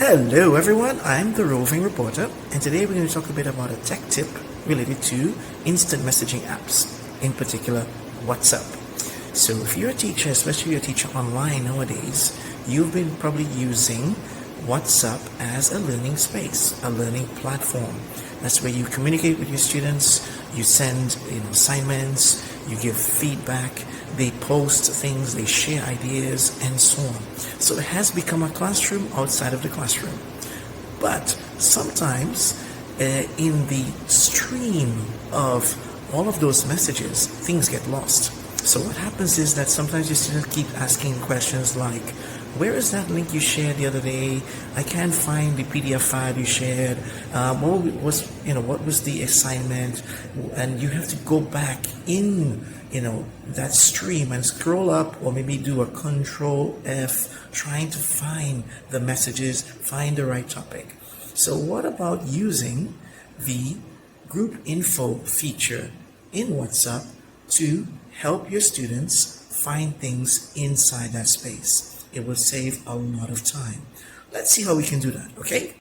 Hello everyone, I'm the Roving Reporter, and today we're going to talk a bit about a tech tip related to instant messaging apps, in particular WhatsApp. So if you're a teacher, especially you're a teacher online nowadays, you've been probably using WhatsApp as a learning space, a learning platform. That's where you communicate with your students, you send assignments, you give feedback, they post things, they share ideas, and so on. So it has become a classroom outside of the classroom. But sometimes in the stream of all of those messages, things get lost. So what happens is that sometimes your students keep asking questions like, where is that link you shared the other day? I can't find the PDF file you shared. What was the assignment? And you have to go back in, that stream and scroll up, or maybe do a Control F, trying to find the messages, find the right topic. So what about using the group info feature in WhatsApp to help your students find things inside that space? It will save a lot of time. Let's see how we can do that, okay?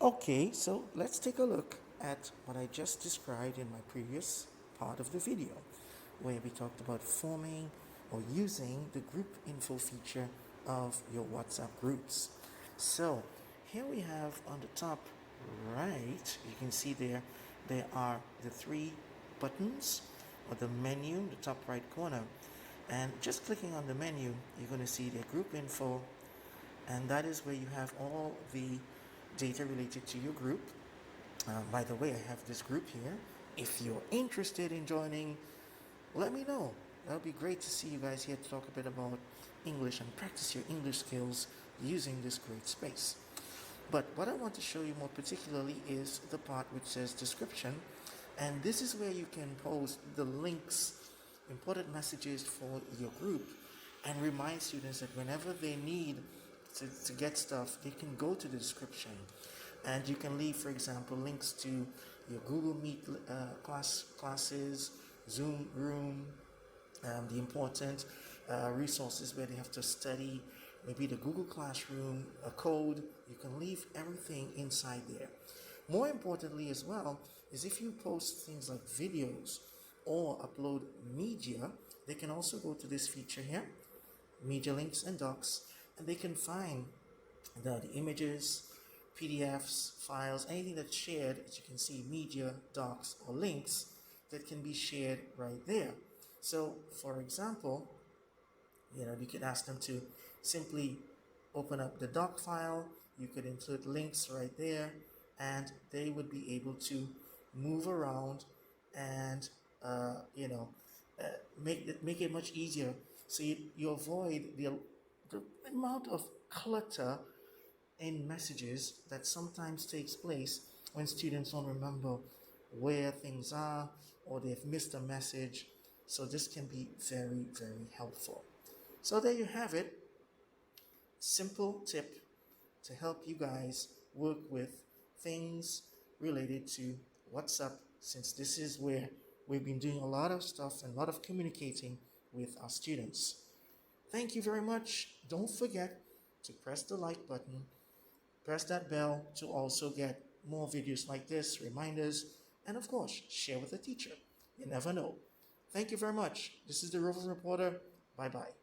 Okay, so let's take a look at what I just described in my previous part of the video, where we talked about forming or using the group info feature of your WhatsApp groups. So here we have on the top right, you can see there are the three buttons or the menu in the top right corner. And just clicking on the menu, you're going to see the group info, and that is where you have all the data related to your group. By the way, I have this group here. If you're interested in joining, let me know. That would be great to see you guys here to talk a bit about English and practice your English skills using this great space. But what I want to show you more particularly is the part which says description, and this is where you can post the links, important messages for your group, and remind students that whenever they need to get stuff, they can go to the description, and you can leave, for example, links to your Google Meet classes, Zoom room, the important resources where they have to study, maybe the Google Classroom, a code. You can leave everything inside there. More importantly as well is if you post things like videos or upload media, they can also go to this feature here, media links and docs, and they can find the images, PDFs, files, anything that's shared, as you can see, media, docs, or links that can be shared right there. So, for example, you could ask them to simply open up the doc file, you could include links right there, and they would be able to move around and make it much easier, so you avoid the amount of clutter in messages that sometimes takes place when students don't remember where things are or they've missed a message. So this can be very, very helpful. So there you have it. Simple tip to help you guys work with things related to WhatsApp, since this is where we've been doing a lot of stuff and a lot of communicating with our students. Thank you very much. Don't forget to press the like button, press that bell to also get more videos like this, reminders, and of course, share with a teacher. You never know. Thank you very much. This is the Roving Reporter. Bye-bye.